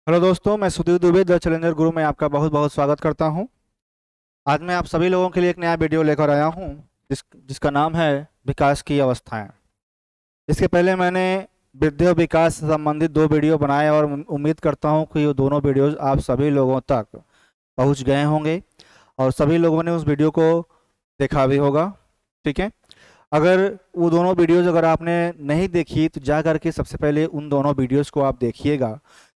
Hello दोस्तों, मैं Sudhir Dubey the challenger गुरु में आपका बहुत बहुत स्वागत करता हूं। आज मैं आप सभी लोगों के लिए एक नया वीडियो लेकर आया हूं जिसका नाम है विकास की अवस्थाएं। इसके पहले मैंने वृद्धि और विकास से संबंधित दो वीडियो बनाए और उम्मीद करता हूं कि ये दोनों वीडियोस आप सभी लोगों तक पहुंच गए होंगे और सभी लोगों ने उस वीडियो को देखा भी होगा। ठीक है। अगर वो दोनों वीडियोस अगर आपने नहीं देखी तो जा करके सबसे पहले उन दोनों वीडियोस को आप देखिएगा,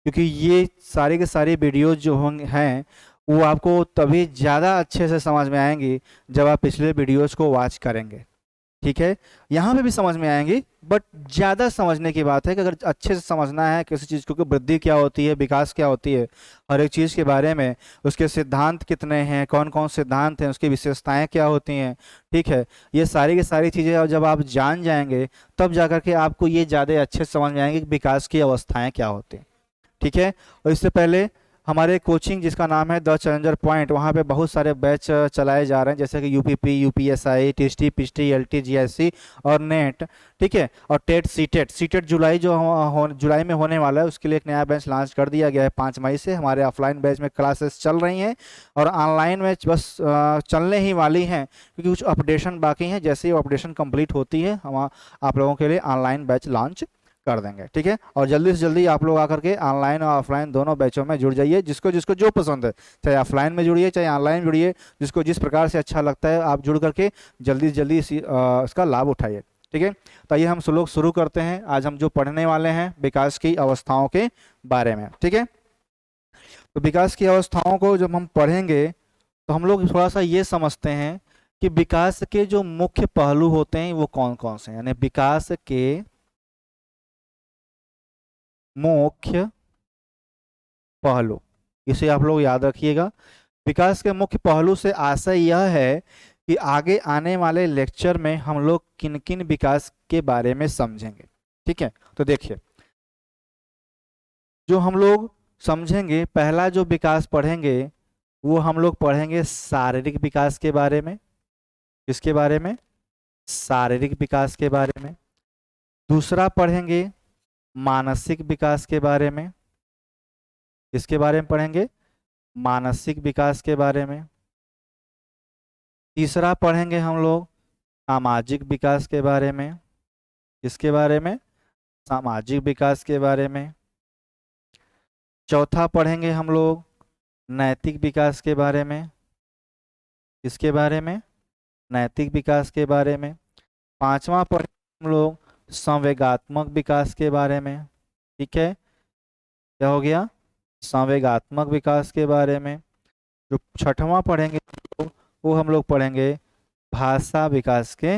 क्योंकि ये सारे के सारे वीडियोस जो होंगे हैं वो आपको तभी ज़्यादा अच्छे से समझ में आएंगी जब आप पिछले वीडियोस को वॉच करेंगे। ठीक है। यहाँ पे भी समझ में आएंगी, बट ज़्यादा समझने की बात है कि अगर अच्छे से समझना है किसी चीज़ को कि वृद्धि क्या होती है, विकास क्या होती है, हर एक चीज़ के बारे में, उसके सिद्धांत कितने हैं, कौन कौन सिद्धांत हैं, उसकी विशेषताएं क्या होती हैं। ठीक है। ये सारी की सारी चीज़ें और जब आप जान जाएंगे तब जा कर के आपको ये ज़्यादा अच्छे से समझ में आएंगे कि विकास की अवस्थाएँ क्या होती हैं। ठीक है। और इससे पहले हमारे कोचिंग जिसका नाम है द चैलेंजर पॉइंट, वहाँ पे बहुत सारे बैच चलाए जा रहे हैं, जैसे कि UPP, UPSI, TST, PST, LT, GIC और नेट। ठीक है। और टेट, सीटेट सीटेट जुलाई जुलाई में होने वाला है, उसके लिए एक नया बैच लॉन्च कर दिया गया है 5 मई से। हमारे ऑफलाइन बैच में क्लासेस चल रही हैं और ऑनलाइन में बस चलने ही वाली हैं, क्योंकि कुछ अपडेशन बाकी हैं। जैसे ही अपडेशन कंप्लीट होती है हम आप लोगों के लिए ऑनलाइन बैच लॉन्च कर देंगे। ठीक है। और जल्दी से जल्दी आप लोग आकर के ऑनलाइन और ऑफलाइन दोनों बैचों में जुड़ जाइए, जिसको जिसको जो पसंद है, चाहे ऑफलाइन में जुड़िए चाहे ऑनलाइन जुड़िए, जिसको जिस प्रकार से अच्छा लगता है आप जुड़ करके जल्दी से जल्दी इसका लाभ उठाइए। ठीक है। तो आइए हम लोग शुरू करते हैं। आज हम जो पढ़ने वाले हैं विकास की अवस्थाओं के बारे में। ठीक है। तो विकास की अवस्थाओं को जब हम पढ़ेंगे तो हम लोग थोड़ा सा ये समझते हैं कि विकास के जो मुख्य पहलू होते हैं वो कौन कौन से हैं, यानी विकास के मुख्य पहलू, इसे आप लोग याद रखिएगा। विकास के मुख्य पहलू से आशय यह है कि आगे आने वाले लेक्चर में हम लोग किन किन विकास के बारे में समझेंगे। ठीक है। तो देखिए, जो हम लोग समझेंगे, पहला जो विकास पढ़ेंगे वो हम लोग पढ़ेंगे शारीरिक विकास के बारे में। किसके बारे में? शारीरिक विकास के बारे में। दूसरा पढ़ेंगे मानसिक विकास के बारे में। किसके बारे में पढ़ेंगे? मानसिक विकास के बारे में। तीसरा पढ़ेंगे हम लोग सामाजिक विकास के बारे में। किसके बारे में? सामाजिक विकास के बारे में। चौथा पढ़ेंगे हम लोग नैतिक विकास के बारे में। किसके बारे में? नैतिक विकास के बारे में। पांचवा पढ़ेंगे हम लोग संवेगात्मक विकास के बारे में। ठीक है। क्या हो गया? संवेगात्मक विकास के बारे में। जो छठवां पढ़ेंगे वो हम लोग पढ़ेंगे भाषा विकास के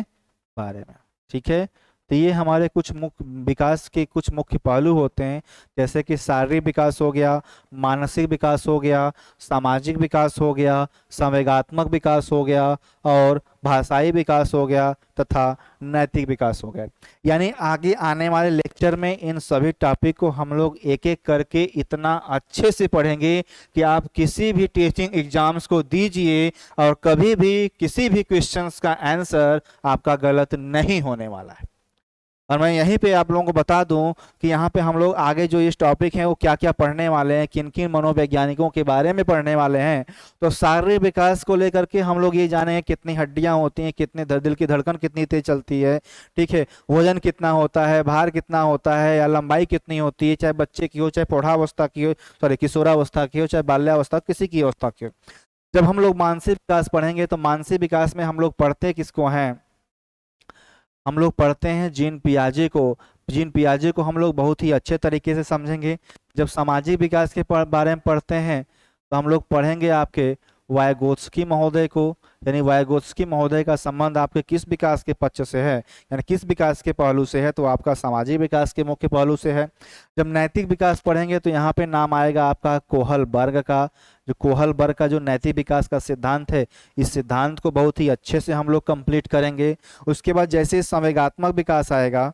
बारे में। ठीक है। तो ये हमारे कुछ मुख्य विकास के कुछ मुख्य पहलू होते हैं, जैसे कि शारीरिक विकास हो गया, मानसिक विकास हो गया, सामाजिक विकास हो गया, संवेगात्मक विकास हो गया और भाषाई विकास हो गया तथा नैतिक विकास हो गया। यानी आगे आने वाले लेक्चर में इन सभी टॉपिक को हम लोग एक एक करके इतना अच्छे से पढ़ेंगे कि आप किसी भी टीचिंग एग्जाम्स को दीजिए और कभी भी किसी भी क्वेश्चंस का आंसर आपका गलत नहीं होने वाला है। और मैं यहीं पे आप लोगों को बता दूं कि यहाँ पे हम लोग आगे जो इस टॉपिक है वो क्या क्या पढ़ने वाले हैं, किन किन मनोवैज्ञानिकों के बारे में पढ़ने वाले हैं। तो शारीरिक विकास को लेकर के हम लोग ये जाने कितनी हड्डियां होती हैं, कितने दिल की धड़कन कितनी तेज चलती है। ठीक है। वजन कितना होता है, भार कितना होता है, या लंबाई कितनी होती है, चाहे बच्चे की हो, चाहे प्रौढ़ावस्था की हो, सॉरी किशोरावस्था की हो, चाहे बाल्यावस्था, किसी की अवस्था की हो। जब हम लोग मानसिक विकास पढ़ेंगे तो मानसिक विकास में हम लोग पढ़ते किसको हैं? हम लोग पढ़ते हैं जीन पियाजे को। जीन पियाजे को हम लोग बहुत ही अच्छे तरीके से समझेंगे। जब सामाजिक विकास के बारे में पढ़ते हैं तो हम लोग पढ़ेंगे आपके वाइगोत्स्की महोदय को, यानी वाइगोत्स्की महोदय का संबंध आपके किस विकास के पक्ष से है, यानी किस विकास के पहलू से है, तो आपका सामाजिक विकास के मुख्य पहलू से है। जब नैतिक विकास पढ़ेंगे तो यहाँ पे नाम आएगा आपका कोहल वर्ग का। जो कोहल वर्ग का जो नैतिक विकास का सिद्धांत है, इस सिद्धांत को बहुत ही अच्छे से हम लोग कंप्लीट करेंगे। उसके बाद जैसे संवेगात्मक विकास आएगा,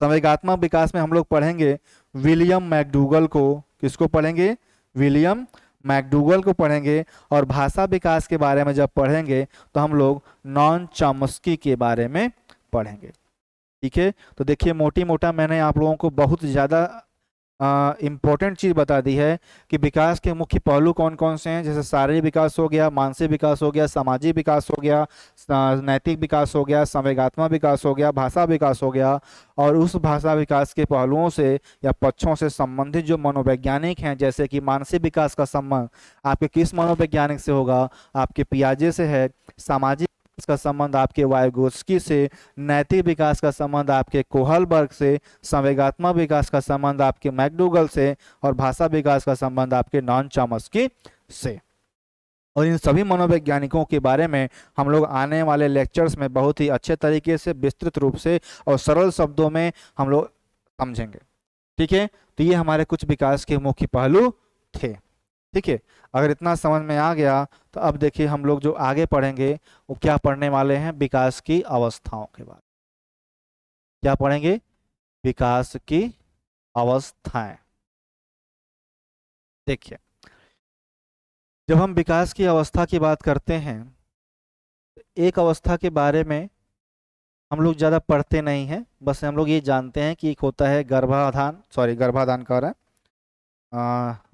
संवेगात्मक विकास में हम लोग पढ़ेंगे विलियम मैकडूगल को। किसको पढ़ेंगे? विलियम मैकडूगल को पढ़ेंगे। और भाषा विकास के बारे में जब पढ़ेंगे तो हम लोग नॉन चॉम्स्की के बारे में पढ़ेंगे। ठीक है। तो देखिए, मोटी मोटा मैंने आप लोगों को बहुत ज़्यादा इम्पोर्टेंट चीज बता दी है कि विकास के मुख्य पहलू कौन कौन से हैं। जैसे शारीरिक विकास हो गया, मानसिक विकास हो गया, सामाजिक विकास हो गया, नैतिक विकास हो गया, संवेगात्मक विकास हो गया, भाषा विकास हो गया। और उस भाषा विकास के पहलुओं से या पक्षों से संबंधित जो मनोवैज्ञानिक हैं, जैसे कि मानसिक विकास का संबंध आपके किस मनोवैज्ञानिक से होगा, आपके पियाजे से है। सामाजिक विकास का संबंध आपके वाइगोत्स्की से। नैतिक विकास का संबंध आपके कोहलबर्ग से। संवेगात्मक विकास का संबंध आपके मैकडूगल से। और भाषा विकास का संबंध आपके नॉन चॉम्स्की से। और इन सभी मनोवैज्ञानिकों के बारे में हम लोग आने वाले लेक्चर्स में बहुत ही अच्छे तरीके से, विस्तृत रूप से और सरल शब्दों में हम लोग समझेंगे। ठीक है, तो ये हमारे कुछ विकास के मुख्य पहलू थे। ठीक है, अगर इतना समझ में आ गया तो अब देखिए हम लोग जो आगे पढ़ेंगे वो क्या पढ़ने वाले हैं, विकास की अवस्थाओं के बारे में। क्या पढ़ेंगे? विकास की अवस्थाएं। देखिए, जब हम विकास की अवस्था की बात करते हैं तो एक अवस्था के बारे में हम लोग ज़्यादा पढ़ते नहीं हैं, बस हम लोग ये जानते हैं कि एक होता है गर्भाधान, सॉरी गर्भाधान कह रहा है,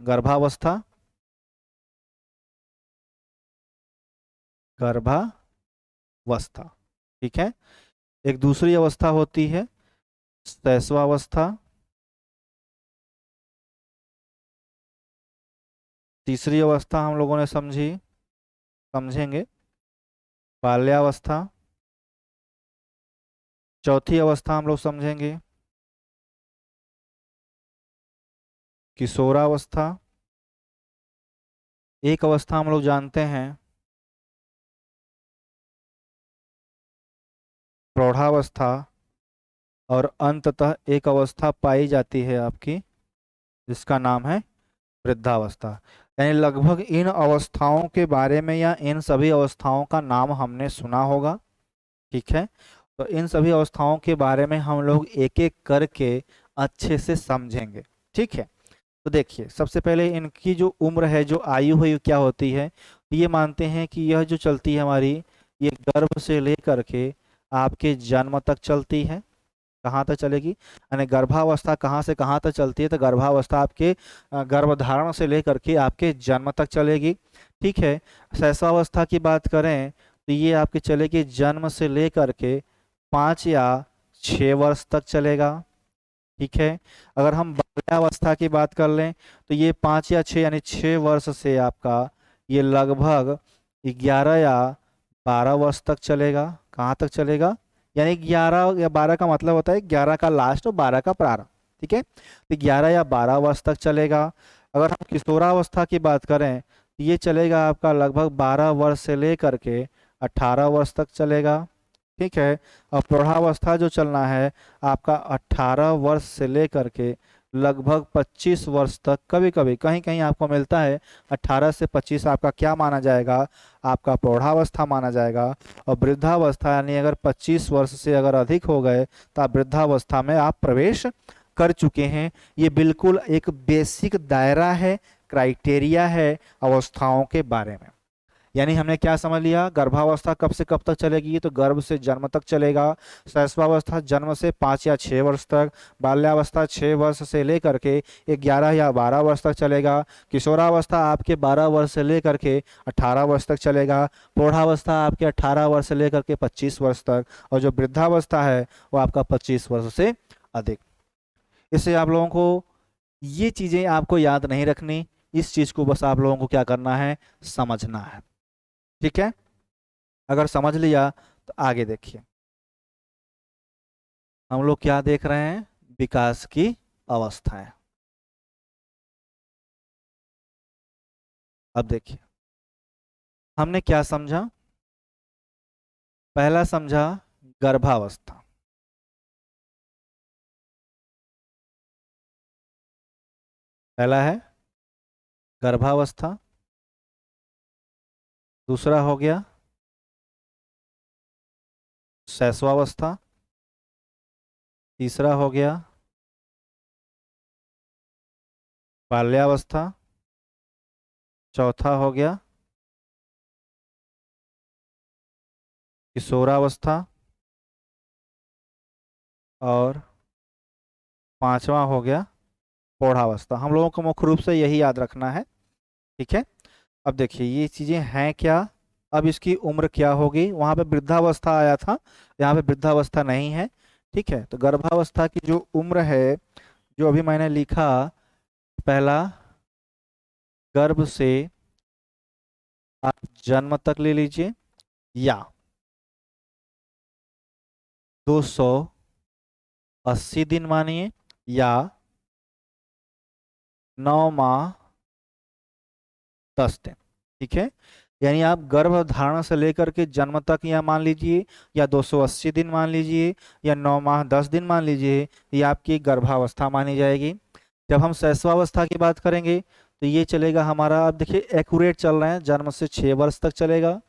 गर्भावस्था, गर्भावस्था। ठीक है, एक दूसरी अवस्था होती है शैशवावस्था, तीसरी अवस्था हम लोगों ने समझेंगे बाल्यावस्था, चौथी अवस्था हम लोग समझेंगे किशोरावस्था। एक अवस्था हम लोग जानते हैं प्रौढ़ावस्था। और अंततः एक अवस्था पाई जाती है आपकी जिसका नाम है वृद्धावस्था। यानी लगभग इन अवस्थाओं के बारे में या इन सभी अवस्थाओं का नाम हमने सुना होगा। ठीक है, तो इन सभी अवस्थाओं के बारे में हम लोग एक एक करके अच्छे से समझेंगे। ठीक है, तो देखिए सबसे पहले इनकी जो उम्र है, जो आयु है, ये क्या होती है। ये मानते हैं कि यह जो चलती है हमारी, ये गर्भ से लेकर के आपके जन्म तक चलती है। कहाँ तक चलेगी? यानी गर्भावस्था कहाँ से कहाँ तक चलती है? तो गर्भावस्था आपके गर्भधारण से लेकर के आपके जन्म तक चलेगी। ठीक है, शैशवावस्था की बात करें तो ये आपके चलेगी जन्म से लेकर के 5 या 6 वर्ष तक चलेगा। ठीक है, अगर हम बाल्यावस्था की बात कर लें तो ये 5 या 6 यानी 6 वर्ष से आपका ये लगभग 11 या 12 वर्ष तक चलेगा। कहाँ तक चलेगा? यानी 11 या 12 का मतलब होता है 11 का लास्ट और 12 का प्रारंभ। ठीक है, तो 11 या 12 वर्ष तक चलेगा। अगर हम किशोरावस्था की बात करें तो ये चलेगा आपका लगभग 12 वर्ष से लेकर के 18 वर्ष तक चलेगा। ठीक है, और प्रौढ़ावस्था जो चलना है आपका 18 वर्ष से लेकर के लगभग 25 वर्ष तक। कभी कभी कहीं कहीं आपको मिलता है 18 से 25 आपका क्या माना जाएगा? आपका प्रौढ़ावस्था माना जाएगा। और वृद्धावस्था यानी अगर 25 वर्ष से अगर अधिक हो गए तो आप वृद्धावस्था में आप प्रवेश कर चुके हैं। ये बिल्कुल एक बेसिक दायरा है, क्राइटेरिया है अवस्थाओं के बारे में। यानी हमने क्या समझ लिया? गर्भावस्था कब से कब तक चलेगी? तो गर्भ से जन्म तक चलेगा। शैशवावस्था जन्म से 5 या 6 वर्ष तक। बाल्यावस्था 6 वर्ष से लेकर के 11 या 12 वर्ष तक चलेगा। किशोरावस्था आपके 12 वर्ष से लेकर के 18 वर्ष तक चलेगा। प्रौढ़ावस्था आपके 18 वर्ष से लेकर के 25 वर्ष तक। और जो वृद्धावस्था है वो आपका 25 वर्ष से अधिक। इससे आप लोगों को ये चीजें आपको याद नहीं रखनी, इस चीज को बस आप लोगों को क्या करना है? समझना है। ठीक है, अगर समझ लिया तो आगे देखिए हम लोग क्या देख रहे हैं? विकास की अवस्थाएं। अब देखिए हमने क्या समझा? पहला समझा गर्भावस्था। पहला है गर्भावस्था। दूसरा हो गया शैशवावस्था। तीसरा हो गया बाल्यावस्था। चौथा हो गया किशोरावस्था। और पांचवा हो गया प्रौढ़ावस्था। हम लोगों को मुख्य रूप से यही याद रखना है। ठीक है, अब देखिए ये चीजें हैं क्या। अब इसकी उम्र क्या होगी, वहां पे वृद्धावस्था आया था, यहाँ पे वृद्धावस्था नहीं है। ठीक है, तो गर्भावस्था की जो उम्र है, जो अभी मैंने लिखा, पहला गर्भ से आप जन्म तक ले लीजिए, या 280 दिन मानिए, या 9 माह 10 दिन। ठीक है, यानी आप गर्भ धारण से लेकर के जन्म तक या मान लीजिए, या 280 दिन मान लीजिए, या 9 माह 10 दिन मान लीजिए, ये आपकी गर्भावस्था मानी जाएगी। जब हम शैशवावस्था की बात करेंगे तो ये चलेगा हमारा, अब देखिए एक्यूरेट चल रहे हैं, जन्म से 6 वर्ष तक चलेगा।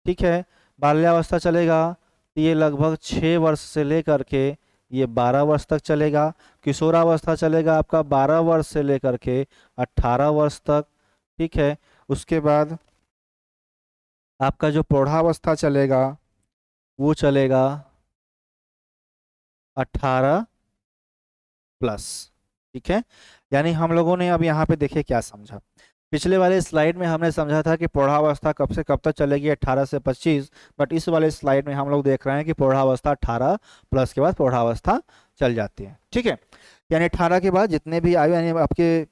ठीक है, बाल्यावस्था चलेगा तो ये लगभग 6 वर्ष से लेकर के ये 12 वर्ष तक चलेगा। किशोरावस्था चलेगा आपका 12 वर्ष से लेकर के 18 वर्ष तक। ठीक है, उसके बाद आपका जो प्रौढ़ावस्था चलेगा वो चलेगा 18+। ठीक है, यानी हम लोगों ने अब यहाँ पे देखिए क्या समझा। पिछले वाले स्लाइड में हमने समझा था कि प्रौढ़ावस्था कब से कब तक चलेगी, 18 से 25, बट इस वाले स्लाइड में हम लोग देख रहे हैं कि प्रौढ़ावस्था 18+ के बाद प्रौढ़ावस्था चल जाती है। ठीक है, यानी 18 के बाद जितने भी आयु, यानी आपके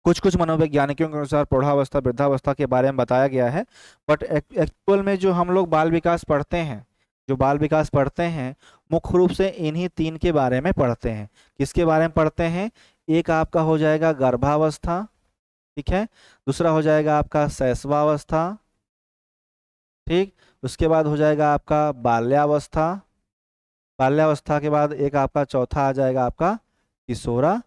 कुछ कुछ मनोवैज्ञानिकों के अनुसार प्रौढ़ावस्था वृद्धावस्था के बारे में बताया गया है, बट एक्चुअल में जो हम लोग बाल विकास पढ़ते हैं, जो बाल विकास पढ़ते हैं, मुख्य रूप से इन्हीं 3 के बारे में पढ़ते हैं। किसके बारे में पढ़ते हैं, एक आपका हो जाएगा गर्भावस्था, ठीक है, दूसरा हो जाएगा आपका शैशवावस्था, ठीक, उसके बाद हो जाएगा आपका बाल्यावस्था, बाल्यावस्था के बाद एक आपका चौथा आ जाएगा आपका किशोरावस्था।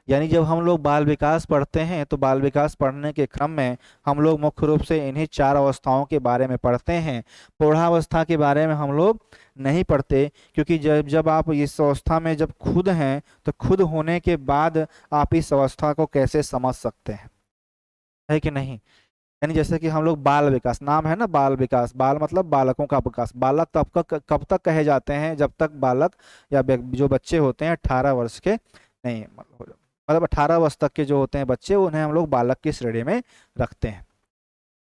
यानी जब हम लोग बाल विकास पढ़ते हैं तो बाल विकास पढ़ने के क्रम में हम लोग मुख्य रूप से इन्हीं 4 अवस्थाओं के बारे में पढ़ते हैं। प्रौढ़ावस्था के बारे में हम लोग नहीं पढ़ते, क्योंकि जब जब आप इस अवस्था में जब खुद हैं तो खुद होने के बाद आप इस अवस्था को कैसे समझ सकते हैं, है कि नहीं। यानी जैसे कि हम लोग बाल विकास, नाम है ना बाल विकास, बाल मतलब बालकों का विकास। बालक तब कब तक कहे जाते हैं, जब तक बालक या जो बच्चे होते हैं 18 वर्ष के नहीं, मतलब 18 वर्ष तक के जो होते हैं बच्चे, उन्हें हम लोग बालक की श्रेणी में रखते हैं।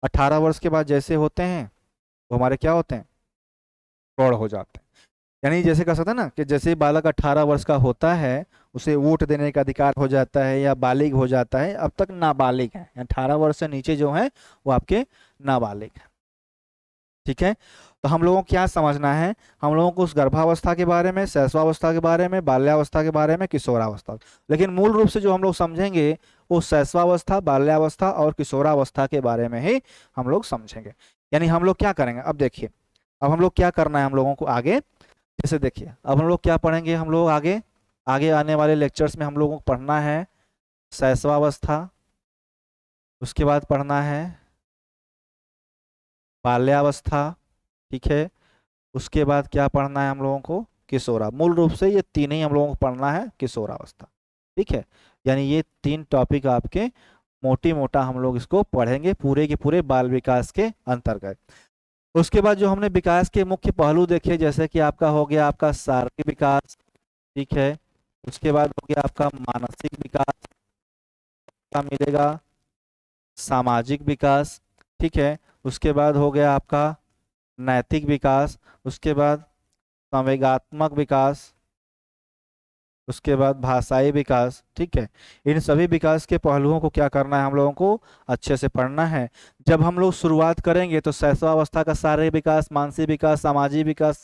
18 वर्ष के बाद जैसे होते हैं वो हमारे क्या होते हैं, प्रौढ़ हो जाते हैं। यानी जैसे कह सकते हैं ना कि जैसे ही बालक 18 वर्ष का होता है उसे वोट देने का अधिकार हो जाता है या बालिग हो जाता है, अब तक नाबालिग है, 18 वर्ष से नीचे जो है वो आपके नाबालिग है। ठीक है, तो हम लोगों को क्या समझना है, हम लोगों को उस गर्भावस्था के बारे में, शैशवावस्था के बारे में, बाल्यावस्था के बारे में, किशोरावस्था, लेकिन मूल रूप से जो हम लोग समझेंगे वो शैशवावस्था, बाल्यावस्था और किशोरावस्था के बारे में ही हम लोग समझेंगे। यानी हम लोग क्या करेंगे, अब देखिए अब हम लोग क्या करना है हम लोगों को आगे, जैसे देखिए अब हम लोग क्या पढ़ेंगे, हम लोग आगे आगे आने वाले लेक्चर्स में हम लोगों को पढ़ना है शैशवावस्था, उसके बाद पढ़ना है बाल्यावस्था, ठीक है, उसके बाद क्या पढ़ना है हम लोगों को, किशोरा। मूल रूप से ये तीन ही हम लोगों को पढ़ना है, किशोरावस्था। ठीक है, यानी ये 3 टॉपिक आपके मोटी मोटा हम लोग इसको पढ़ेंगे पूरे के पूरे बाल विकास के अंतर्गत। उसके बाद जो हमने विकास के मुख्य पहलू देखे, जैसे कि आपका हो गया आपका शारीरिक विकास, ठीक है, उसके बाद हो गया आपका मानसिक विकास का मिलेगा, सामाजिक विकास, ठीक है, उसके बाद हो गया आपका नैतिक विकास, उसके बाद संवेगात्मक विकास, उसके बाद भाषाई विकास। ठीक है, इन सभी विकास के पहलुओं को क्या करना है हम लोगों को अच्छे से पढ़ना है। जब हम लोग शुरुआत करेंगे तो शैशवावस्था का शारीरिक विकास, मानसिक विकास, सामाजिक विकास,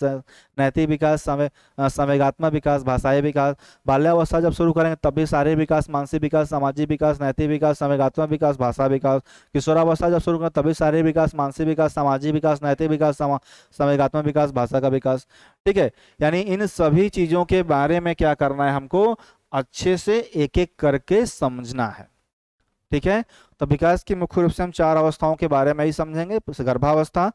नैतिक विकास, संवेगात्मक विकास, भाषाई विकास। बाल्यावस्था जब शुरू करेंगे तब भी शारीरिक विकास, मानसिक विकास, सामाजिक विकास, नैतिक विकास, संवेगात्मक विकास, भाषा विकास। किशोरावस्था जब शुरू करें तभी शारीरिक विकास, मानसिक विकास, सामाजिक विकास, नैतिक विकास, संवेगात्मक विकास, भाषा का विकास। ठीक है, यानी इन सभी चीजों के बारे में क्या करना है हमको अच्छे से एक एक करके समझना है। ठीक है, तो विकास की मुख्य रूप से हम 4 अवस्थाओं के बारे में ही समझेंगे। गर्भावस्था,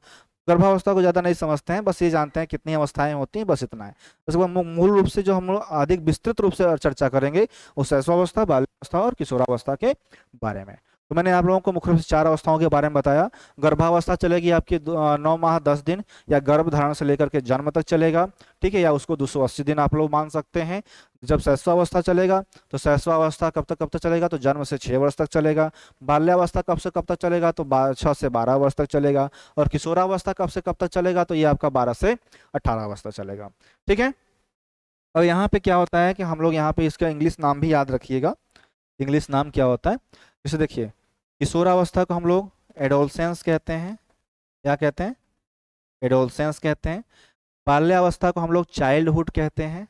गर्भावस्था को ज्यादा नहीं समझते हैं, बस ये जानते हैं कितनी अवस्थाएं होती हैं, बस इतना है। उसके बाद मूल रूप से जो हम लोग अधिक विस्तृत रूप से चर्चा करेंगे वो शैशवावस्था, बाल्यावस्था और किशोरावस्था के बारे में। तो मैंने आप लोगों को मुख्य रूप से 4 अवस्थाओं के बारे में बताया। गर्भावस्था चलेगी आपकी 9 माह 10 दिन, या गर्भ धारण से लेकर के जन्म तक चलेगा, ठीक है, या उसको 280 दिन आप लोग मान सकते हैं। जब शैशवावस्था चलेगा तो शैशवावस्था कब तक चलेगा, तो जन्म से 6 वर्ष तक चलेगा। बाल्यावस्था कब से कब तक चलेगा, तो 6 से 12 वर्ष तक चलेगा। और किशोरावस्था कब से कब तक चलेगा, तो ये आपका 12 से 18 वर्ष तक चलेगा, ठीक है। और यहाँ पे क्या होता है कि हम लोग यहाँ पे इसका इंग्लिश नाम भी याद रखिएगा। इंग्लिश नाम क्या होता है, जैसे देखिए किशोरावस्था को हम लोग एडोलसेंस कहते हैं। क्या कहते हैं, एडोलसेंस कहते हैं। बाल्यावस्था को हम लोग चाइल्डहुड कहते हैं,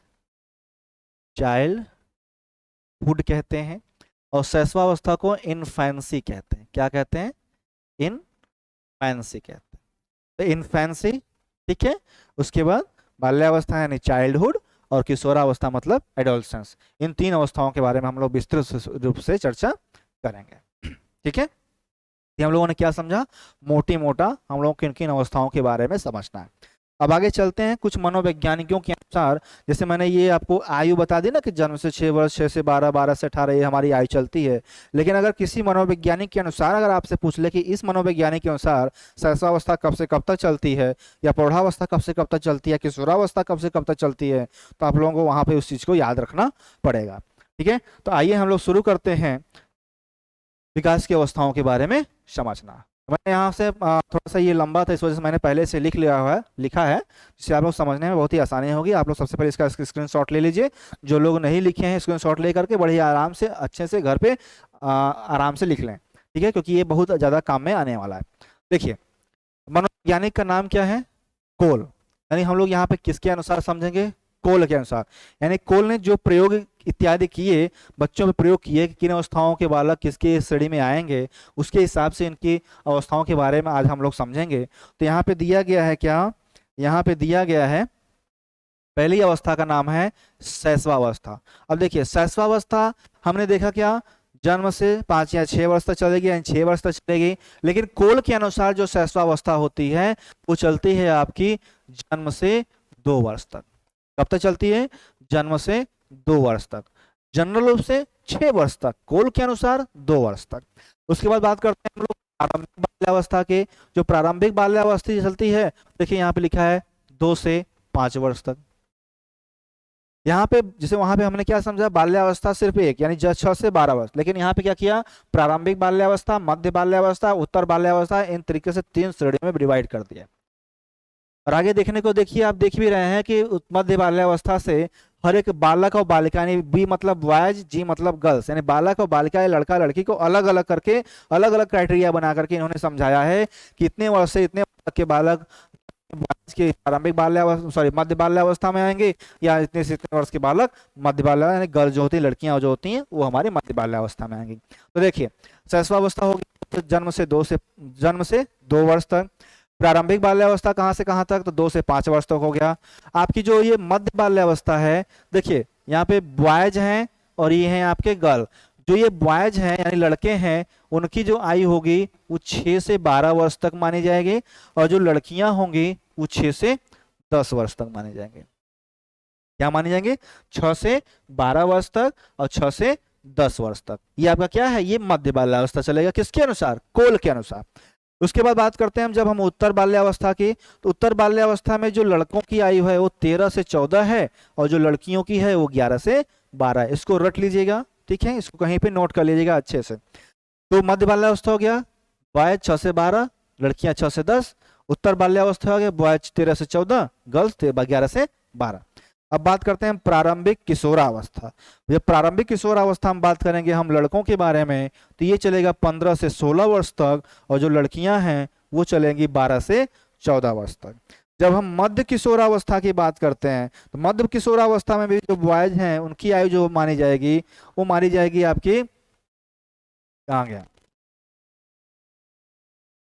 चाइल्डहुड कहते हैं। और शैशवावस्था को इनफेंसी कहते हैं। क्या कहते हैं, इनफेंसी कहते हैं। तो इनफेंसी, ठीक है। उसके बाद बाल्यावस्था यानी चाइल्डहुड, और किशोरावस्था मतलब एडोलसेंस। इन 3 अवस्थाओं के बारे में हम लोग विस्तृत रूप से चर्चा करेंगे, ठीक है। ये हम लोगों ने क्या समझा, मोटी मोटा हम लोग किन किन अवस्थाओं के बारे में समझना है। अब आगे चलते हैं। कुछ मनोवैज्ञानिकों के अनुसार, जैसे मैंने ये आपको आयु बता दी ना कि जन्म से 6 वर्ष, 6 से 12, 12 से 18 ये हमारी आयु चलती है। लेकिन अगर किसी मनोवैज्ञानिक के अनुसार अगर आपसे पूछ ले कि इस मनोवैज्ञानिक के अनुसार शैशवावस्था कब से कब तक चलती है, या प्रौढ़ावस्था कब से कब तक चलती है, किशोरावस्था कब से कब तक चलती है, तो आप लोगों को वहाँ पर उस चीज़ को याद रखना पड़ेगा, ठीक है। तो आइए हम लोग शुरू करते हैं विकास की अवस्थाओं के बारे में समझना। मैंने यहाँ से थोड़ा सा ये लंबा था, इस वजह से मैंने पहले से लिखा है, जिससे आप लोग समझने में बहुत ही आसानी होगी। आप लोग सबसे पहले इसका स्क्रीनशॉट ले लीजिए। जो लोग नहीं लिखे हैं स्क्रीनशॉट ले करके बड़े आराम से अच्छे से घर पे आराम से लिख लें, ठीक है, क्योंकि ये बहुत ज़्यादा काम में आने वाला है। देखिए मनोवैज्ञानिक का नाम क्या है, कोल। यानी हम लोग यहाँ पे किसके अनुसार समझेंगे, कोल के अनुसार। यानी कोल ने जो प्रयोग इत्यादि किए, बच्चों में प्रयोग किए कि किन अवस्थाओं के बालक किसके श्रेणी में आएंगे, उसके हिसाब से इनकी अवस्थाओं के बारे में आज हम लोग समझेंगे। तो यहाँ पे दिया गया है क्या, यहाँ पे दिया गया है पहली अवस्था का नाम है शैशवावस्था। अब देखिए शैशवावस्था हमने देखा क्या, जन्म से 5 या 6 वर्ष तक चलेगी, यानी 6 वर्ष तक चलेगी। लेकिन कोल के अनुसार जो शैशवावस्था होती है वो चलती है आपकी जन्म से 2 वर्ष तक। कब तक चलती है, जन्म से 2 वर्ष तक। जनरल रूप से 6 वर्ष तक, कोल के अनुसार 2 वर्ष तक। उसके बाद बात करते हैं हम लोग प्रारंभिक बाल्यावस्था के। जो प्रारंभिक बाल्यावस्था चलती है, देखिए यहाँ पे लिखा है 2 से 5 वर्ष तक। यहाँ पे जैसे वहां पे हमने क्या समझा, बाल्यावस्था सिर्फ एक, यानी 6 से 12 वर्ष। लेकिन यहाँ पे क्या किया, प्रारंभिक बाल्यावस्था, मध्य बाल्यावस्था, उत्तर बाल्यावस्था, इन तरीके से 3 श्रेणियों में डिवाइड कर दिया। और आगे देखने को देखिए, आप देख भी रहे हैं कि मध्य बाल्यावस्था से हर एक बालक और बालिका, यानी बी मतलब बॉयज, जी मतलब गर्ल्स, यानी बालक और बालिका, लड़का लड़की को अलग अलग करके अलग अलग क्राइटेरिया बना करके इन्होंने समझाया है कि इतने वर्ष से इतने वर्ष तक के बालक के प्रारंभिक बाल्यावस्था मध्य बाल्यावस्था में आएंगे, या इतने से इतने वर्ष के बालक मध्य बाल्यावस्था, यानी गर्ल्स जो होती है, लड़कियां जो होती हैं, वो हमारे मध्य बाल्यावस्था में आएंगी। तो देखिए शैशवावस्था होगी जन्म से 2 वर्ष तक। प्रारंभिक बाल्यावस्था कहाँ से कहाँ तक, तो 2 से 5 वर्ष तक हो गया। आपकी जो ये मध्य बाल्यावस्था है, देखिए यहाँ पे बॉयज हैं और ये हैं आपके गर्ल। जो ये बॉयज हैं यानी लड़के हैं, उनकी जो आयु होगी वो 6 से 12 वर्ष तक मानी जाएगी, और जो लड़कियां होंगी वो 6 से 10 वर्ष तक माने जाएंगे। क्या माने जाएंगे, 6 से 12 वर्ष तक और 6 से 10 वर्ष तक। ये आपका क्या है, ये मध्य बाल्यावस्था चलेगा, किसके अनुसार, कोल के अनुसार। उसके बाद बात करते हैं हम जब हम उत्तर बाल्यावस्था की, तो उत्तर बाल्यावस्था में जो लड़कों की आयु है वो 13 से 14 है, और जो लड़कियों की है वो 11 से 12 है। इसको रट लीजिएगा, ठीक है, इसको कहीं पे नोट कर लीजिएगा अच्छे से। तो मध्य बाल्यावस्था हो गया बॉयज 6 से 12, लड़कियां 6 से 10। उत्तर बाल्यावस्था हो गया बॉयज 13 से 14, गर्ल्स 11 से 12। अब बात करते हैं प्रारंभिक किशोरावस्था। जब प्रारंभिक किशोरावस्था में बात करेंगे हम लड़कों के बारे में, तो ये चलेगा 15 से 16 वर्ष तक, और जो लड़कियां हैं वो चलेंगी 12 से 14 वर्ष तक। जब हम मध्य किशोरावस्था की बात करते हैं, तो मध्य किशोरावस्था में भी जो बॉयज हैं उनकी आयु जो मानी जाएगी वो मानी जाएगी आपकी, कहाँ गया,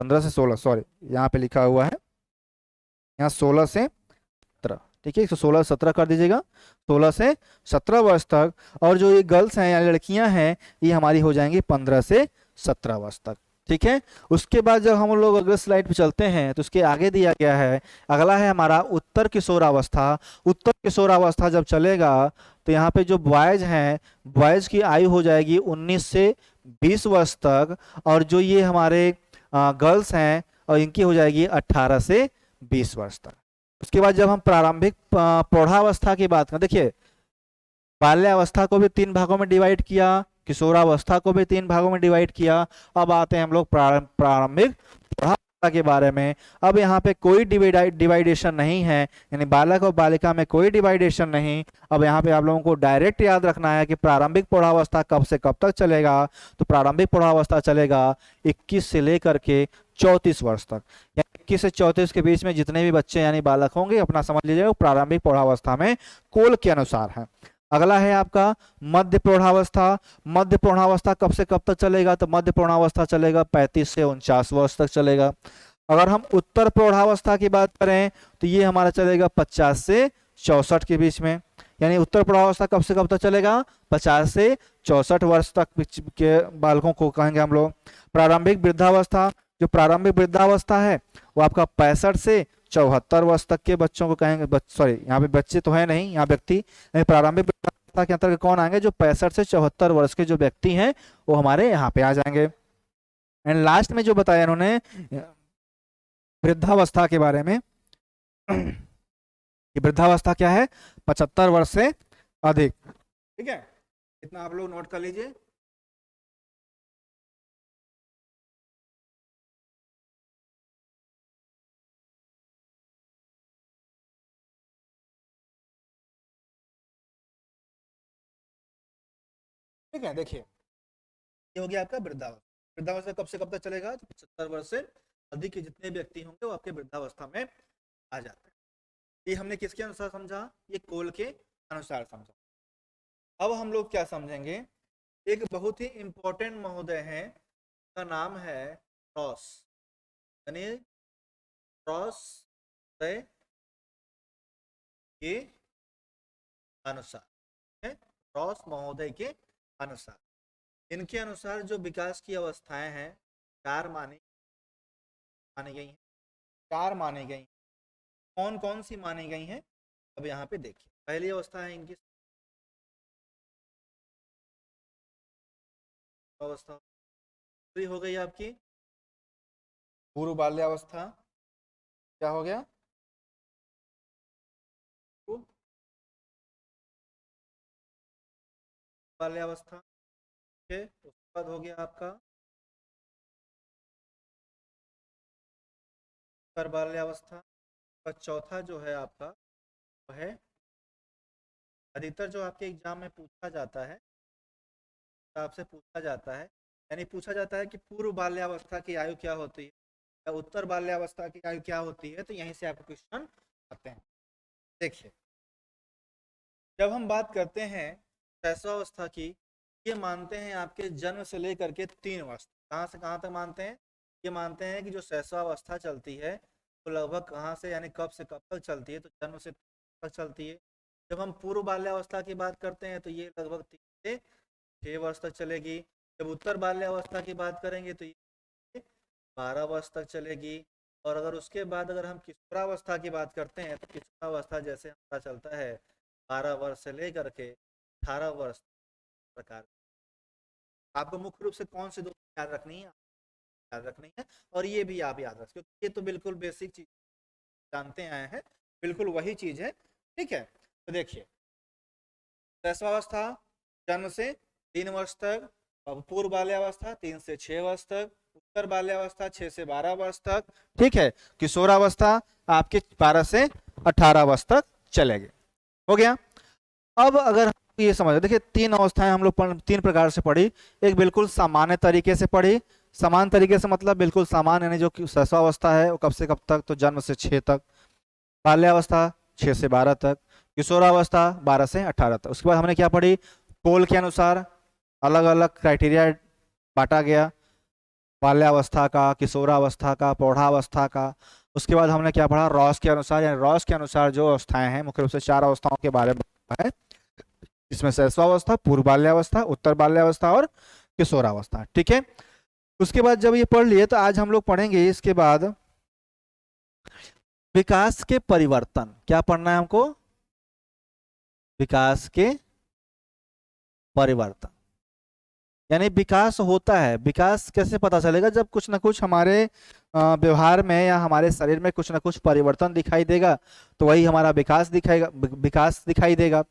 15 से 16, सॉरी यहाँ पे लिखा हुआ है, यहाँ 16 से 17, ठीक है, 16 से 17 कर दीजिएगा, 16 से 17 वर्ष तक। और जो ये गर्ल्स हैं या लड़कियां हैं ये हमारी हो जाएंगी 15 से 17 वर्ष तक, ठीक है। उसके बाद जब हम लोग अगले स्लाइड पे चलते हैं तो उसके आगे दिया गया है, अगला है हमारा उत्तर किशोरावस्था। उत्तर किशोरावस्था जब चलेगा तो यहाँ पे जो बॉयज हैं, बॉयज की आयु हो जाएगी 19 से 20 वर्ष तक, और जो ये हमारे गर्ल्स हैं और इनकी हो जाएगी 18 से 20 वर्ष तक। उसके बाद जब हम प्रारंभिक प्रौढ़ावस्था की बात करें, देखिए बाल्यावस्था को भी 3 भागों में डिवाइड किया, किशोरावस्था को भी 3 भागों में डिवाइड किया। अब आते हैं हम लोग प्रारंभिक प्रौढ़ावस्था के बारे में। अब यहाँ पे कोई डिवाइडेशन नहीं है, यानी बालक और बालिका में कोई डिवाइडेशन नहीं। अब यहाँ पे आप लोगों को डायरेक्ट याद रखना है कि प्रारंभिक प्रौढ़ावस्था कब से कब तक चलेगा। तो प्रारंभिक प्रौढ़ावस्था चलेगा 21 से लेकर के 34 वर्ष तक, यानी 21 से 34 के बीच में जितने भी बच्चे यानी बालक होंगे, अपना समझ लीजिएगा, वो प्रारंभिक प्रौढ़ावस्था में कोल के अनुसार है। अगला है आपका मध्य प्रौढ़ावस्था। मध्य प्रौढ़ावस्था कब से कब तक चलेगा? तो मध्य प्रौढ़ावस्था चलेगा 35 से 49 वर्ष तक चलेगा। अगर हम उत्तर प्रौढ़ावस्था की बात करें तो ये हमारा चलेगा 50 से 64 के बीच में, यानी उत्तर प्रौढ़ावस्था कब से कब तक चलेगा? 50 से 64 वर्ष तक के बालकों को कहेंगे हम लोग। प्रारंभिक वृद्धावस्था, जो प्रारंभिक वृद्धावस्था है वो आपका 65 से 74 वर्ष तक के बच्चों को कहेंगे। सॉरी, यहाँ पे बच्चे तो है नहीं, यहाँ व्यक्ति। प्रारंभिक वृद्धावस्था के अंतर्गत कौन आएंगे? जो 65 से 74 वर्ष के जो व्यक्ति हैं वो हमारे यहाँ पे आ जाएंगे। एंड लास्ट में जो बताया इन्होंने वृद्धावस्था के बारे में, कि वृद्धावस्था क्या है? 75 वर्ष से अधिक। ठीक है, इतना आप लोग नोट कर लीजिए। ठीक है, देखिए ये हो गया आपका वृद्धावस्था। वृद्धावस्था कब से कब तक चलेगा? तो 75 वर्ष से अधिक के जितने व्यक्ति होंगे वो आपके वृद्धावस्था में आ जाते हैं। ये हमने किसके अनुसार समझा? ये कोल के अनुसार समझा। अब हम लोग क्या समझेंगे? एक बहुत ही इंपॉर्टेंट महोदय है, का नाम है रॉस, यानी रॉस के अनुसार, रॉस महोदय के अनुसार, इनके अनुसार जो विकास की अवस्थाएं हैं 4 मानी गई हैं। 4 मानी गई। कौन कौन सी मानी गई हैं? अब यहाँ पे देखिए, पहली अवस्था है इनकी अवस्था, पूरी हो गई आपकी पूर्व बाल्यावस्था। क्या हो गया? बाल्यावस्था। ठीक है, उसके बाद हो गया आपका उत्तर बाल्यावस्था। और चौथा जो है आपका वो है, अधिकतर जो आपके एग्जाम में पूछा जाता है, आपसे पूछा जाता है, यानी पूछा जाता है कि पूर्व बाल्यावस्था की आयु क्या होती है या उत्तर बाल्यावस्था की आयु क्या होती है, तो यहीं से आपको क्वेश्चन आते हैं। देखिए, जब हम बात करते हैं शैशवावस्था की, ये मानते हैं आपके जन्म से लेकर के 3 वर्ष, कहाँ से कहाँ तक मानते हैं? ये मानते हैं कि जो शैशवावस्था चलती है वो लगभग कहाँ से, यानी कब से कब तक चलती है? तो जन्म से तक चलती है। जब हम पूर्व बाल्यावस्था की बात करते हैं तो ये लगभग 3 से 6 वर्ष तक चलेगी। जब उत्तर बाल्यावस्था की बात करेंगे तो ये 12 वर्ष तक चलेगी। और अगर उसके बाद अगर हम किशोरावस्था की बात करते हैं तो किशोरावस्था जैसे हमारा चलता है 12 वर्ष से लेकर के 18 वर्ष प्रकार। आपको मुख्य रूप से कौन से दो याद रखनी है? याद रखनी है, और ये भी आप याद रखें क्योंकि ये तो बिल्कुल बेसिक चीज जानते आए हैं, बिल्कुल वही चीज है। ठीक है, तो देखिए शैशवावस्था जन्म से 3 वर्ष तक, पूर्व बाल्यावस्था 3 से 6 वर्ष तक, उत्तर बाल्यावस्था 6 से 12 वर्ष तक। ठीक है, किशोरावस्था आपके 12 से 18 वर्ष तक चलेगी। हो गया। अब अगर ये समझ, देखिए 3 अवस्थाएं हम लोग 3 प्रकार से पढ़ी। एक बिल्कुल सामान्य तरीके से पढ़ी, समान तरीके से मतलब बिल्कुल समान, यानी जो शैशवावस्था है वो कब से कब तक? तो जन्म से 6 तक, बाल्यावस्था 6 से 12 तक, किशोरावस्था 12 से 18 तक। उसके बाद हमने क्या पढ़ी? पोल के अनुसार अलग अलग क्राइटेरिया बांटा गया, बाल्यावस्था का, किशोरावस्था का, प्रौढ़ावस्था का। उसके बाद हमने क्या पढ़ा? रॉस के अनुसार, यानी रॉस के अनुसार जो अवस्थाएं हैं, मुख्य रूप से 4 अवस्थाओं के बारे में है, इसमें शैशवावस्था, पूर्व बाल्यावस्था, उत्तर बाल्यावस्था और किशोरावस्था। ठीक है, उसके बाद जब ये पढ़ लिए तो आज हम लोग पढ़ेंगे इसके बाद विकास के परिवर्तन। क्या पढ़ना है हमको? विकास के परिवर्तन। यानी विकास होता है, विकास कैसे पता चलेगा? जब कुछ ना कुछ हमारे व्यवहार में या हमारे शरीर में कुछ ना कुछ परिवर्तन दिखाई देगा, तो वही हमारा विकास दिखाएगा, विकास दिखाई देगा।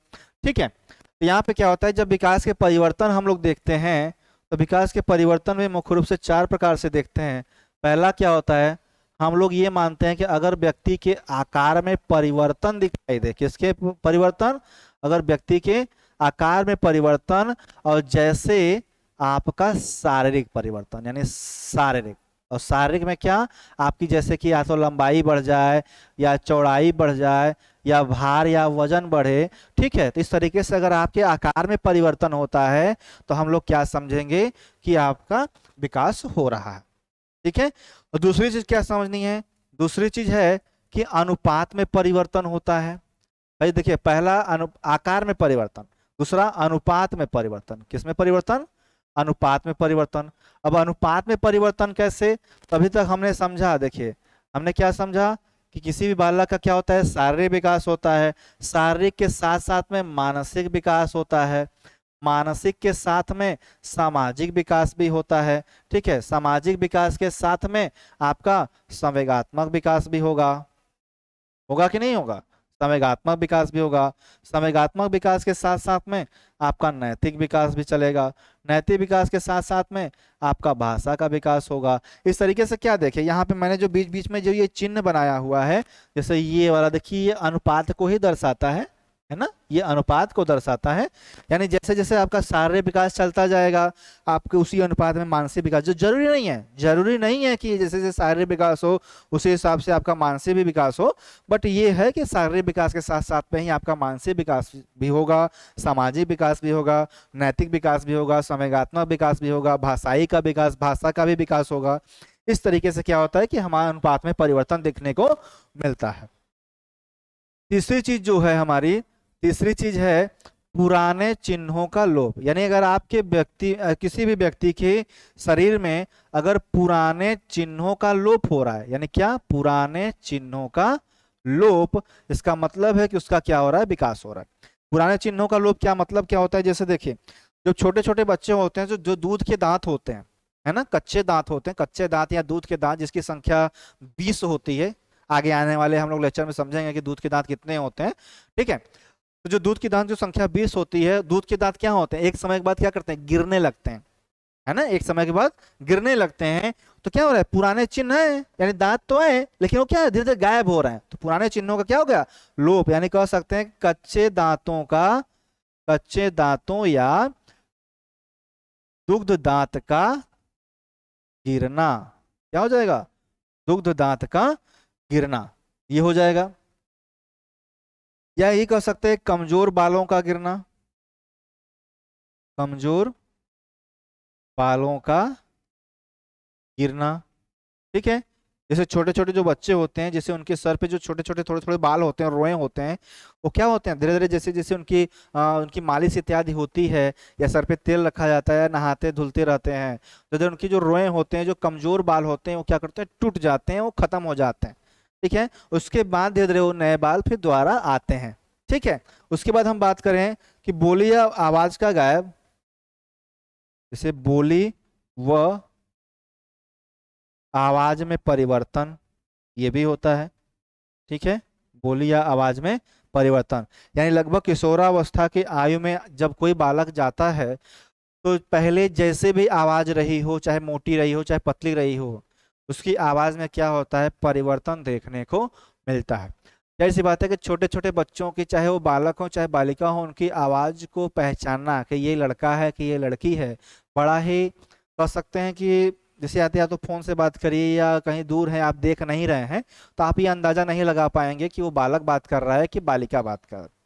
ठीक है, तो यहाँ पे क्या होता है, जब विकास के परिवर्तन हम लोग देखते हैं तो विकास के परिवर्तन में मुख्य रूप से 4 प्रकार से देखते हैं। पहला क्या होता है, हम लोग ये मानते हैं कि अगर व्यक्ति के आकार में परिवर्तन दिखाई दे। किसके परिवर्तन? अगर व्यक्ति के आकार में परिवर्तन, और जैसे आपका शारीरिक परिवर्तन, यानी शारीरिक। और शारीरिक में क्या? आपकी जैसे कि या तो लंबाई बढ़ जाए, या चौड़ाई बढ़ जाए, या भार या वजन बढ़े। ठीक है, तो इस तरीके से अगर आपके आकार में परिवर्तन होता है तो हम लोग क्या समझेंगे कि आपका विकास हो रहा है। ठीक है, और दूसरी चीज क्या समझनी है? दूसरी चीज है कि अनुपात में परिवर्तन होता है। भाई देखिए, पहला आकार में परिवर्तन, दूसरा अनुपात में परिवर्तन। किस में परिवर्तन? अनुपात में परिवर्तन। अब अनुपात में परिवर्तन कैसे? तभी तक हमने समझा, देखिए हमने क्या समझा कि किसी भी बालक का क्या होता है, शारीरिक विकास होता है। शारीरिक के साथ साथ में मानसिक विकास होता है, मानसिक के साथ में सामाजिक विकास भी होता है। ठीक है, सामाजिक विकास के साथ में आपका संवेगात्मक विकास भी होगा। होगा कि नहीं होगा? संवेगात्मक विकास भी होगा। संवेगात्मक विकास के साथ साथ में आपका नैतिक विकास भी चलेगा। नैतिक विकास के साथ साथ में आपका भाषा का विकास होगा। इस तरीके से क्या देखें, यहाँ पे मैंने जो बीच बीच में जो ये चिन्ह बनाया हुआ है, जैसे ये वाला देखिए, ये अनुपात को ही दर्शाता है ना, ये अनुपात को दर्शाता है। यानी जैसे जैसे आपका शारीरिक विकास चलता जाएगा, आपके उसी अनुपात में मानसिक विकास, जो जरूरी नहीं है कि जैसे जैसे शारीरिक विकास हो उसी हिसाब से आपका मानसिक भी विकास हो। बट ये है कि शारीरिक विकास के साथ साथ में ही आपका मानसिक विकास भी होगा, सामाजिक विकास भी होगा, नैतिक विकास भी होगा, संवेगात्मक विकास भी होगा, भाषाई का विकास, भाषा का भी विकास होगा। इस तरीके से क्या होता है कि हमारे अनुपात में परिवर्तन देखने को मिलता है। तीसरी चीज जो है हमारी, तीसरी चीज है पुराने चिन्हों का लोप। यानी अगर आपके किसी भी व्यक्ति के शरीर में अगर पुराने चिन्हों का लोप हो रहा है, यानी क्या? पुराने चिन्हों का लोप, इसका मतलब है कि उसका क्या हो रहा है? विकास हो रहा है। पुराने चिन्हों का लोप क्या मतलब क्या होता है? जैसे देखिए, जो छोटे छोटे बच्चे होते हैं, जो जो दूध के दांत होते हैं, है ना, कच्चे दांत होते हैं, कच्चे दांत या दूध के दांत जिसकी संख्या 20 होती है। आगे आने वाले हम लोग लेक्चर में समझेंगे कि दूध के दांत कितने होते हैं। ठीक है, तो जो दूध के दांत जो संख्या 20 होती है, दूध के दांत क्या होते हैं? एक समय के बाद क्या करते हैं? गिरने लगते हैं, है ना, एक समय के बाद गिरने लगते हैं। तो क्या हो रहा है? पुराने चिन्ह है, यानी दांत तो है लेकिन वो क्या है, धीरे धीरे गायब हो रहे हैं। तो पुराने चिन्हों का क्या हो गया? लोप। यानी कह सकते हैं कच्चे दांतों का, कच्चे दांतों या दुग्ध दांत का गिरना। क्या हो जाएगा? दुग्ध दांत का गिरना, ये हो जाएगा। या ये कह सकते हैं कमजोर बालों का गिरना, कमजोर बालों का गिरना। ठीक है, जैसे छोटे छोटे जो बच्चे होते हैं, जैसे उनके सर पे जो छोटे छोटे थोड़े थोड़े बाल होते हैं, रोए होते हैं, वो क्या होते हैं? धीरे धीरे जैसे जैसे उनकी मालिश इत्यादि होती है, या सर पे तेल रखा जाता है, नहाते धुलते रहते हैं, तो उनकी जो रोए होते हैं, जो कमजोर बाल होते हैं, वो क्या करते हैं? टूट जाते हैं, वो खत्म हो जाते हैं। ठीक है, उसके बाद धीरे धीरे वो नए बाल फिर दोबारा आते हैं। ठीक है, उसके बाद हम बात करें कि बोली या आवाज का गायब, जैसे बोली व आवाज में परिवर्तन, ये भी होता है। ठीक है, बोली या आवाज में परिवर्तन, यानी लगभग किशोरावस्था की आयु में जब कोई बालक जाता है, तो पहले जैसे भी आवाज रही हो, चाहे मोटी रही हो चाहे पतली रही हो, उसकी आवाज में क्या होता है? परिवर्तन देखने को मिलता है। ऐसी बात है कि छोटे छोटे बच्चों की, चाहे वो बालक हो चाहे बालिका हो, उनकी आवाज को पहचानना कि ये लड़का है कि ये लड़की है, बड़ा ही कह सकते हैं कि जैसे आते या तो फोन से बात करिए या कहीं दूर है, आप देख नहीं रहे हैं, तो आप ये अंदाजा नहीं लगा पाएंगे कि वो बालक बात कर रहा है कि बालिका बात कर रहा है।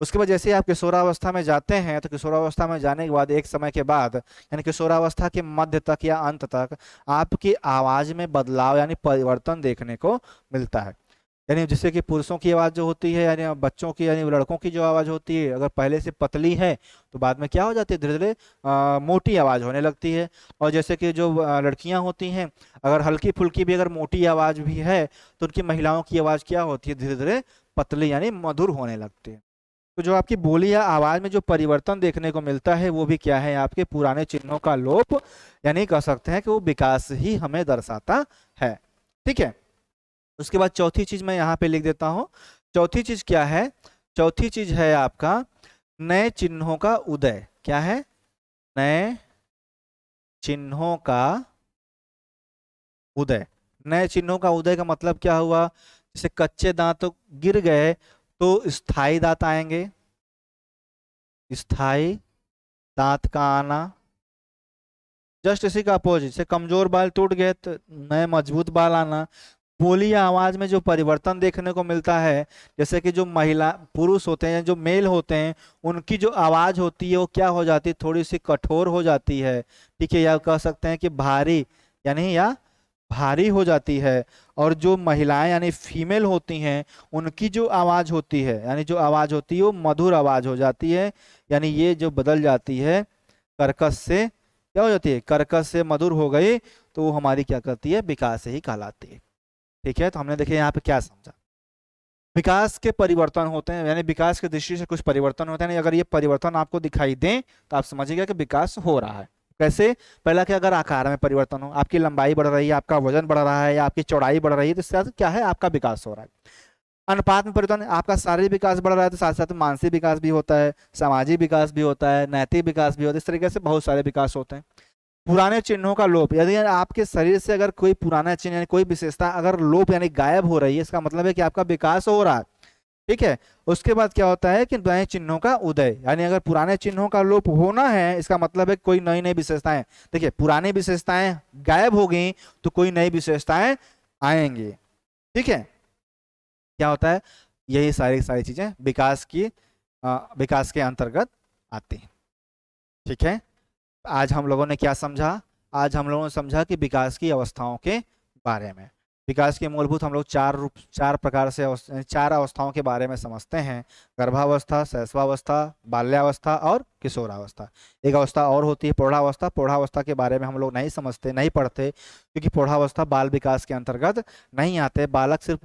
उसके बाद जैसे आप किशोरावस्था में जाते हैं, तो किशोरावस्था में जाने के बाद एक समय के बाद, यानी किशोरावस्था के मध्य तक या अंत तक, आपकी आवाज में बदलाव यानी परिवर्तन देखने को मिलता है। यानी जैसे कि पुरुषों की आवाज़ जो होती है यानी बच्चों की यानी लड़कों की जो आवाज़ होती है अगर पहले से पतली है तो बाद में क्या हो जाती है, धीरे धीरे मोटी आवाज़ होने लगती है। और जैसे कि जो लड़कियां होती हैं अगर हल्की फुल्की भी अगर मोटी आवाज़ भी है तो उनकी महिलाओं की आवाज़ क्या होती है, धीरे धीरे पतली यानी मधुर होने लगती है। तो जो आपकी बोली या आवाज़ में जो परिवर्तन देखने को मिलता है वो भी क्या है, आपके पुराने चिन्हों का लोप, यानी कह सकते हैं कि वो विकास ही हमें दर्शाता है। ठीक है, उसके बाद चौथी चीज मैं यहाँ पे लिख देता हूँ। चौथी चीज क्या है, चौथी चीज है आपका नए चिन्हों का उदय। क्या है, नए चिन्हों का उदय। नए चिन्हों का उदय का मतलब क्या हुआ, जैसे कच्चे दांत गिर गए तो स्थायी दांत आएंगे, स्थायी दांत का आना। जस्ट इसी का अपोजिट से कमजोर बाल टूट गए तो नए मजबूत बाल आना। बोली या आवाज में जो परिवर्तन देखने को मिलता है, जैसे कि जो महिला पुरुष होते हैं जो मेल होते हैं उनकी जो आवाज होती है वो क्या हो जाती है, थोड़ी सी कठोर हो जाती है। ठीक है, या कह सकते हैं कि भारी यानी या भारी हो जाती है। और जो महिलाएं यानी फीमेल होती हैं उनकी जो आवाज होती है यानी जो आवाज होती है वो मधुर आवाज हो जाती है। यानी ये जो बदल जाती है कर्कश से क्या हो जाती है, कर्कश से मधुर हो गई तो वो हमारी क्या करती है, विकास से ही कहलाती है। ठीक है, तो हमने देखिए यहाँ पे क्या समझा, विकास के परिवर्तन होते हैं यानी विकास की दृष्टि से कुछ परिवर्तन होते हैं। नहीं, अगर ये परिवर्तन आपको दिखाई दें तो आप समझिएगा कि विकास हो रहा है। कैसे, पहला कि अगर आकार में परिवर्तन हो, आपकी लंबाई बढ़ रही है, आपका वजन बढ़ रहा है या आपकी चौड़ाई बढ़ रही है तो इससे क्या है, आपका विकास हो रहा है। अनुपात में परिवर्तन, आपका शारीरिक विकास बढ़ रहा है तो साथ साथ मानसिक विकास भी होता है, सामाजिक विकास भी होता है, नैतिक विकास भी होता है, इस तरीके से बहुत सारे विकास होते हैं। पुराने चिन्हों का लोप, यदि आपके शरीर से अगर कोई पुराना चिन्ह यानी कोई विशेषता अगर लोप यानी गायब हो रही है इसका मतलब है कि आपका विकास हो रहा है। ठीक है, उसके बाद क्या होता है कि नए चिन्हों का उदय, यानी अगर पुराने चिन्हों का लोप होना है इसका मतलब है कोई नई नई विशेषताएं, देखिए पुरानी विशेषताएं गायब हो गई तो कोई नई विशेषताएं आएंगी। ठीक है, क्या होता है, यही सारी सारी चीजें विकास के अंतर्गत आती हैं। ठीक है, आज हम लोगों ने क्या समझा, आज हम लोगों ने समझा कि विकास की अवस्थाओं के बारे में। विकास के मूलभूत हम लोग चार प्रकार से चार अवस्थाओं के बारे में समझते हैं, गर्भावस्था, शैशवावस्था, बाल्यावस्था और किशोरावस्था। एक अवस्था और होती है प्रौढ़ावस्था। प्रौढ़ावस्था के बारे में हम लोग नहीं समझते, नहीं पढ़ते, क्योंकि प्रौढ़ावस्था बाल विकास के अंतर्गत नहीं आते। बालक सिर्फ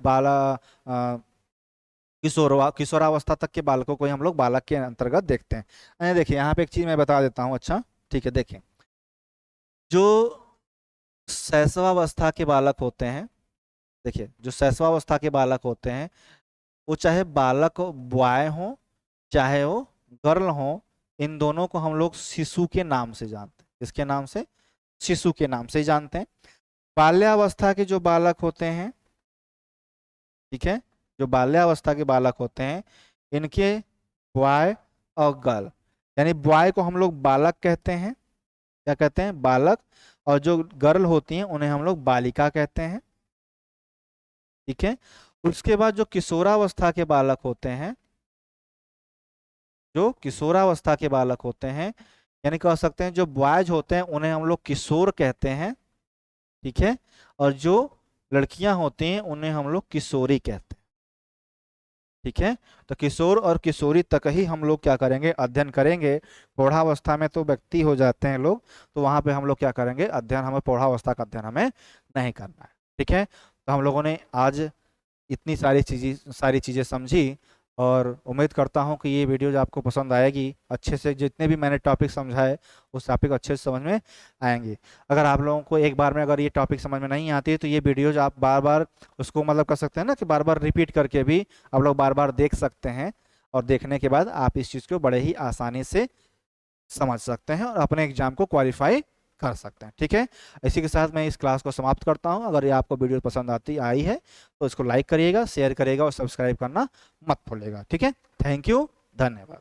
किशोरावस्था तक के बालकों को ही हम लोग बालक के अंतर्गत देखते हैं। देखिए यहाँ पे एक चीज मैं बता देता हूँ। अच्छा ठीक है, देखें जो शैशवावस्था के बालक होते हैं, देखिए जो शैशवावस्था के बालक होते हैं वो चाहे बालक बॉय हो चाहे वो गर्ल हो, इन दोनों को हम लोग शिशु के नाम से जानते हैं। किसके नाम से, शिशु के नाम से ही जानते हैं। बाल्यावस्था के जो बालक होते हैं, ठीक है, जो बाल्यावस्था के बालक होते हैं इनके बॉय और गर्ल, यानी बॉय को हम लोग बालक कहते हैं, क्या कहते हैं, बालक, और जो गर्ल होती हैं उन्हें हम लोग बालिका कहते हैं। ठीक है, उसके बाद जो किशोरावस्था के बालक होते हैं, जो किशोरावस्था के बालक होते हैं यानी कह सकते हैं जो बॉयज होते हैं उन्हें हम लोग किशोर कहते हैं। ठीक है, और जो लड़कियां होती हैं उन्हें हम लोग किशोरी कहते हैं। ठीक है, तो किशोर और किशोरी तक ही हम लोग क्या करेंगे, अध्ययन करेंगे। प्रौढ़ावस्था में तो व्यक्ति हो जाते हैं लोग, तो वहां पे हम लोग क्या करेंगे, अध्ययन, हमें प्रौढ़ावस्था का अध्ययन हमें नहीं करना है। ठीक है, तो हम लोगों ने आज इतनी सारी चीज़ें समझी और उम्मीद करता हूं कि ये वीडियो जो आपको पसंद आएगी, अच्छे से जितने भी मैंने टॉपिक समझाए उस टॉपिक अच्छे से समझ में आएंगे। अगर आप लोगों को एक बार में अगर ये टॉपिक समझ में नहीं आती है तो ये वीडियोज आप बार बार उसको मतलब कर सकते हैं ना कि बार बार रिपीट करके भी आप लोग बार बार देख सकते हैं, और देखने के बाद आप इस चीज़ को बड़े ही आसानी से समझ सकते हैं और अपने एग्जाम को क्वालिफाई कर सकते हैं। ठीक है, इसी के साथ मैं इस क्लास को समाप्त करता हूं। अगर ये आपको वीडियो पसंद आई है तो इसको लाइक करिएगा, शेयर करिएगा और सब्सक्राइब करना मत भूलिएगा। ठीक है, थैंक यू, धन्यवाद।